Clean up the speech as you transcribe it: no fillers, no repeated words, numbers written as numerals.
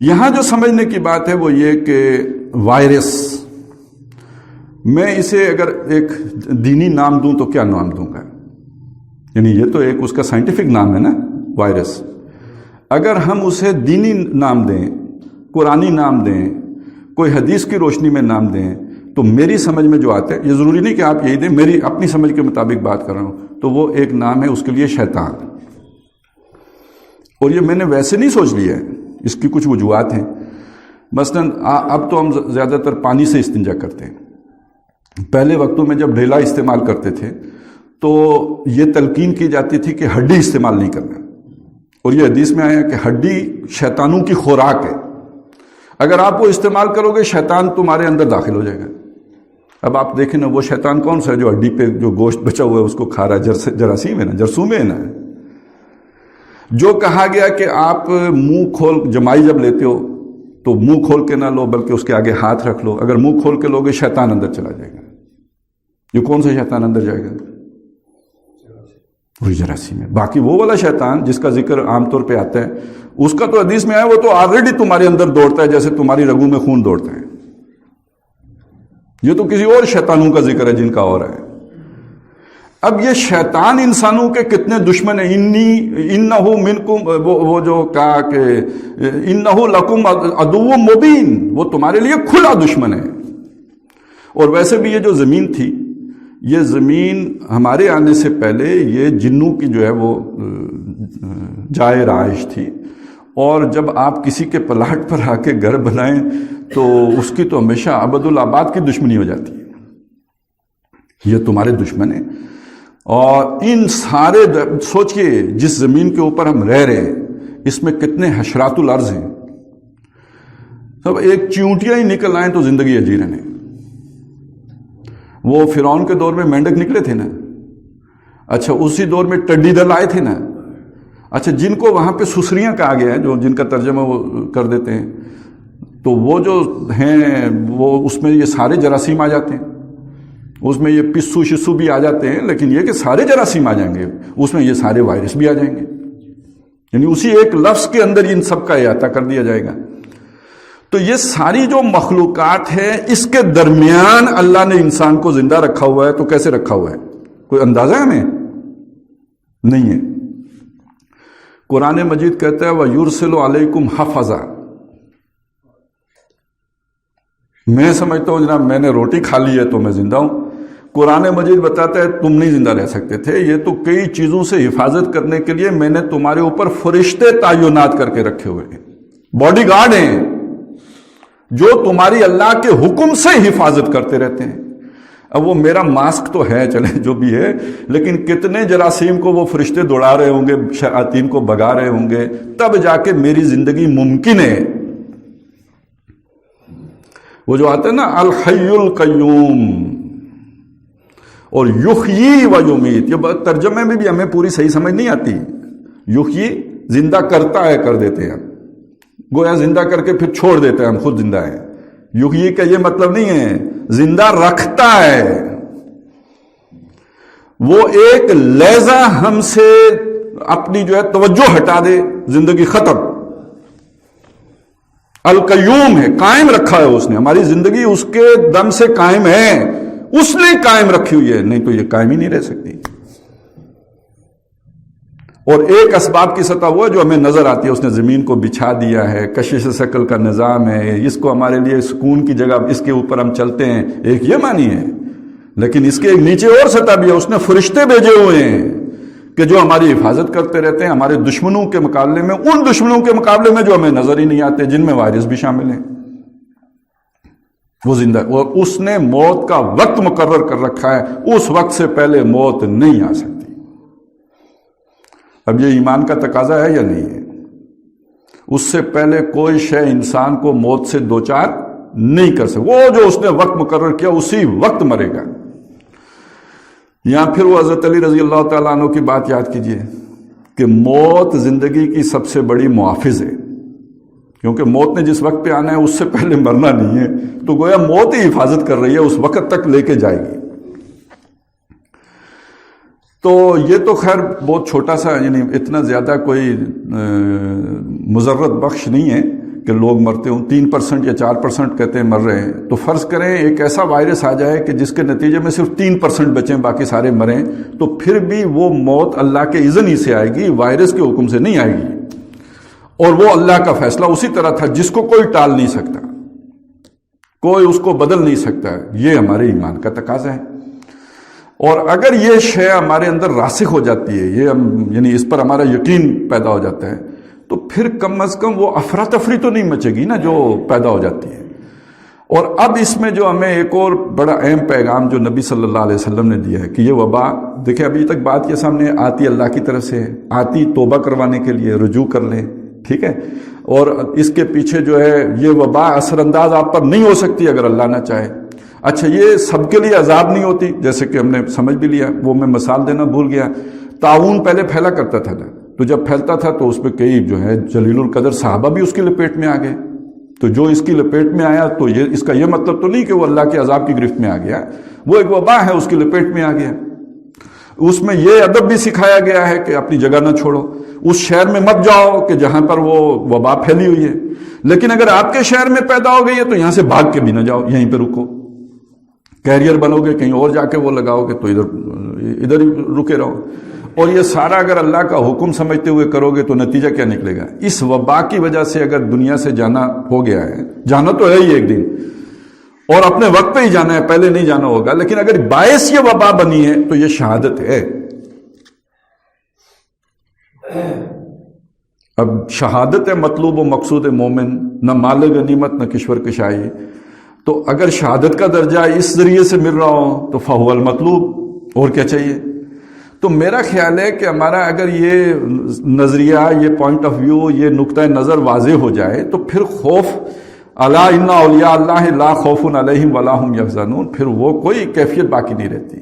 یہاں جو سمجھنے کی بات ہے وہ یہ کہ وائرس، میں اسے اگر ایک دینی نام دوں تو کیا نام دوں گا؟ یعنی یہ تو ایک اس کا سائنٹیفک نام ہے نا وائرس. اگر ہم اسے دینی نام دیں، قرآنی نام دیں، کوئی حدیث کی روشنی میں نام دیں، تو میری سمجھ میں جو آتا ہے، یہ ضروری نہیں کہ آپ یہی دیں، میری اپنی سمجھ کے مطابق بات کر رہا ہوں، تو وہ ایک نام ہے اس کے لیے شیطان. اور یہ میں نے ویسے نہیں سوچ لیا ہے، اس کی کچھ وجوہات ہیں. مثلا اب تو ہم زیادہ تر پانی سے استنجا کرتے ہیں. پہلے وقتوں میں جب ڈھیلا استعمال کرتے تھے تو یہ تلقین کی جاتی تھی کہ ہڈی استعمال نہیں کرنا، اور یہ حدیث میں آیا کہ ہڈی شیطانوں کی خوراک ہے، اگر آپ وہ استعمال کرو گے شیطان تمہارے اندر داخل ہو جائے گا. اب آپ دیکھیں نا وہ شیطان کون سا ہے جو ہڈی پہ جو گوشت بچا ہوا ہے اس کو کھا رہا ہے؟ جراثیم ہے نا، جرثومے ہے نا. جو کہا گیا کہ آپ منہ کھول جمائی جب لیتے ہو تو منہ کھول کے نہ لو بلکہ اس کے آگے ہاتھ رکھ لو، اگر منہ کھول کے لوگے شیطان اندر چلا جائے گا. یہ کون سا شیطان اندر جائے گا؟ وہی جراثیم ہے. باقی وہ والا شیطان جس کا ذکر عام طور پہ آتا ہے اس کا تو حدیث میں آیا، وہ تو آلریڈی تمہارے اندر دوڑتا ہے جیسے تمہاری رگوں میں خون دوڑتا ہے. یہ تو کسی اور شیطانوں کا ذکر ہے جن کا اور ہے. اب یہ شیطان انسانوں کے کتنے دشمن ہیں. انہو منکم، وہ جو کہا کہ انہو لکم عدو مبین، وہ تمہارے لیے کھلا دشمن ہے. اور ویسے بھی یہ جو زمین تھی، یہ زمین ہمارے آنے سے پہلے یہ جنوں کی جو ہے وہ جائے رہائش تھی، اور جب آپ کسی کے پلاٹ پر آ کے گھر بنائیں تو اس کی تو ہمیشہ ابدالآباد کی دشمنی ہو جاتی ہے. یہ تمہارے دشمن ہیں. اور ان سارے سوچئے جس زمین کے اوپر ہم رہ رہے ہیں اس میں کتنے حشرات الارض ہیں. سب ایک چیونٹیاں ہی نکل آئیں تو زندگی اجیرن ہے. وہ فرعون کے دور میں مینڈک نکلے تھے نا، اچھا اسی دور میں ٹڈی دل آئے تھے نا، اچھا جن کو وہاں پہ سسریاں کہا گیا ہے، جو جن کا ترجمہ وہ کر دیتے ہیں، تو وہ جو ہیں وہ اس میں یہ سارے جراثیم آ جاتے ہیں. اس میں یہ پسو شسو بھی آ جاتے ہیں، لیکن یہ کہ سارے جراثیم آ جائیں گے، اس میں یہ سارے وائرس بھی آ جائیں گے. یعنی اسی ایک لفظ کے اندر ان سب کا احاطہ کر دیا جائے گا. تو یہ ساری جو مخلوقات ہے اس کے درمیان اللہ نے انسان کو زندہ رکھا ہوا ہے. تو کیسے رکھا ہوا ہے؟ کوئی اندازہ ہے ہمیں؟ نہیں ہے. قرآن مجید کہتا ہے وَيُرْسِلُ عَلَيْكُمْ حَفَظًا. میں سمجھتا ہوں جناب میں نے روٹی کھا لی ہے تو میں زندہ ہوں. قرآن مجید بتاتا ہے تم نہیں زندہ رہ سکتے تھے. یہ تو کئی چیزوں سے حفاظت کرنے کے لیے میں نے تمہارے اوپر فرشتے تعینات کر کے رکھے ہوئے ہیں، باڈی گارڈ ہیں جو تمہاری اللہ کے حکم سے حفاظت کرتے رہتے ہیں. اب وہ میرا ماسک تو ہے چلے جو بھی ہے، لیکن کتنے جراثیم کو وہ فرشتے دوڑا رہے ہوں گے، شیاطین کو بگا رہے ہوں گے، تب جا کے میری زندگی ممکن ہے. وہ جو آتا ہے نا الحی القیوم اور یحیی و یمیت، یہ ترجمے میں بھی ہمیں پوری صحیح سمجھ نہیں آتی. یحیی زندہ کرتا ہے، کر دیتے ہیں گویا زندہ کر کے پھر چھوڑ دیتے ہیں ہم خود زندہ ہیں. یحیی کا یہ مطلب نہیں ہے زندہ رکھتا ہے. وہ ایک لہجہ ہم سے اپنی جو ہے توجہ ہٹا دے زندگی ختم. القیوم ہے، قائم رکھا ہے اس نے ہماری زندگی، اس کے دم سے قائم ہے، اس نے قائم رکھی ہوئی ہے، نہیں تو یہ قائم ہی نہیں رہ سکتی. اور ایک اسباب کی سطح وہ ہے جو ہمیں نظر آتی ہے، اس نے زمین کو بچھا دیا ہے، کشش ثقل کا نظام ہے، اس کو ہمارے لیے سکون کی جگہ اس کے اوپر ہم چلتے ہیں، ایک یہ معنی ہے. لیکن اس کے ایک نیچے اور سطح بھی ہے، اس نے فرشتے بھیجے ہوئے ہیں کہ جو ہماری حفاظت کرتے رہتے ہیں ہمارے دشمنوں کے مقابلے میں، ان دشمنوں کے مقابلے میں جو ہمیں نظر ہی نہیں آتے، جن میں وائرس بھی شامل ہیں. وہ زندہ، اور اس نے موت کا وقت مقرر کر رکھا ہے، اس وقت سے پہلے موت نہیں آ سکتی. اب یہ ایمان کا تقاضا ہے یا نہیں ہے؟ اس سے پہلے کوئی شے انسان کو موت سے دوچار نہیں کر سکتا. وہ جو اس نے وقت مقرر کیا اسی وقت مرے گا. یا پھر وہ حضرت علی رضی اللہ تعالیٰ عنہ کی بات یاد کیجئے کہ موت زندگی کی سب سے بڑی محافظ ہے، کیونکہ موت نے جس وقت پہ آنا ہے اس سے پہلے مرنا نہیں ہے، تو گویا موت ہی حفاظت کر رہی ہے، اس وقت تک لے کے جائے گی. تو یہ تو خیر بہت چھوٹا سا، یعنی اتنا زیادہ کوئی مضرت بخش نہیں ہے کہ لوگ مرتے ہوں، 3% یا 4% کہتے ہیں مر رہے ہیں، تو فرض کریں ایک ایسا وائرس آ جائے کہ جس کے نتیجے میں صرف 3% بچیں، باقی سارے مریں، تو پھر بھی وہ موت اللہ کے اذن ہی سے آئے گی، وائرس کے حکم سے نہیں آئے گی، اور وہ اللہ کا فیصلہ اسی طرح تھا جس کو کوئی ٹال نہیں سکتا، کوئی اس کو بدل نہیں سکتا. یہ ہمارے ایمان کا تقاضا ہے. اور اگر یہ شے ہمارے اندر راسخ ہو جاتی ہے، یہ یعنی اس پر ہمارا یقین پیدا ہو جاتا ہے، تو پھر کم از کم وہ افراتفری تو نہیں مچے گی نا جو پیدا ہو جاتی ہے. اور اب اس میں جو ہمیں ایک اور بڑا اہم پیغام جو نبی صلی اللہ علیہ وسلم نے دیا ہے کہ یہ وبا، دیکھیں ابھی تک بات یہ سامنے آتی اللہ کی طرف سے، آتی توبہ کروانے کے لیے، رجوع کر لیں، ٹھیک ہے، اور اس کے پیچھے جو ہے یہ وبا اثر انداز آپ پر نہیں ہو سکتی اگر اللہ نہ چاہے. اچھا یہ سب کے لیے عذاب نہیں ہوتی، جیسے کہ ہم نے سمجھ بھی لیا، وہ میں مثال دینا بھول گیا. طاعون پہلے پھیلا کرتا تھا، تو جب پھیلتا تھا تو اس پہ کئی جو ہے جلیل القدر صحابہ بھی اس کی لپیٹ میں آ گئے. تو جو اس کی لپیٹ میں آیا تو یہ اس کا یہ مطلب تو نہیں کہ وہ اللہ کے عذاب کی گرفت میں آ گیا، وہ ایک وبا ہے، اس کی لپیٹ میں آ گیا. اس میں یہ ادب بھی سکھایا گیا ہے کہ اپنی جگہ نہ چھوڑو، اس شہر میں مت جاؤ کہ جہاں پر وہ وبا پھیلی ہوئی ہے، لیکن اگر آپ کے شہر میں پیدا ہو گئی ہے تو یہاں سے بھاگ کے بھی نہ جاؤ، یہیں پہ رکو. کیریئر بنو گے کہیں اور جا کے وہ لگاؤ گے تو ادھر ہی رکے رہو. اور یہ سارا اگر اللہ کا حکم سمجھتے ہوئے کرو گے تو نتیجہ کیا نکلے گا؟ اس وبا کی وجہ سے اگر دنیا سے جانا ہو گیا ہے، جانا تو ہے ہی ایک دن، اور اپنے وقت پہ ہی جانا ہے، پہلے نہیں جانا ہوگا، لیکن اگر باعث یہ وبا بنی ہے تو یہ شہادت ہے. اب شہادت ہے مطلوب و مقصود مومن، نہ مال غنیمت نہ کشور کشائی. تو اگر شہادت کا درجہ اس ذریعے سے مل رہا ہو تو فہو المطلوب، اور کیا چاہیے؟ تو میرا خیال ہے کہ ہمارا اگر یہ نظریہ، یہ پوائنٹ آف ویو، یہ نقطہ نظر واضح ہو جائے تو پھر خوف، الا ان اولیاء اللہ لا خوف علیہم ولا هم یحزنون، پھر وہ کوئی کیفیت باقی نہیں رہتی.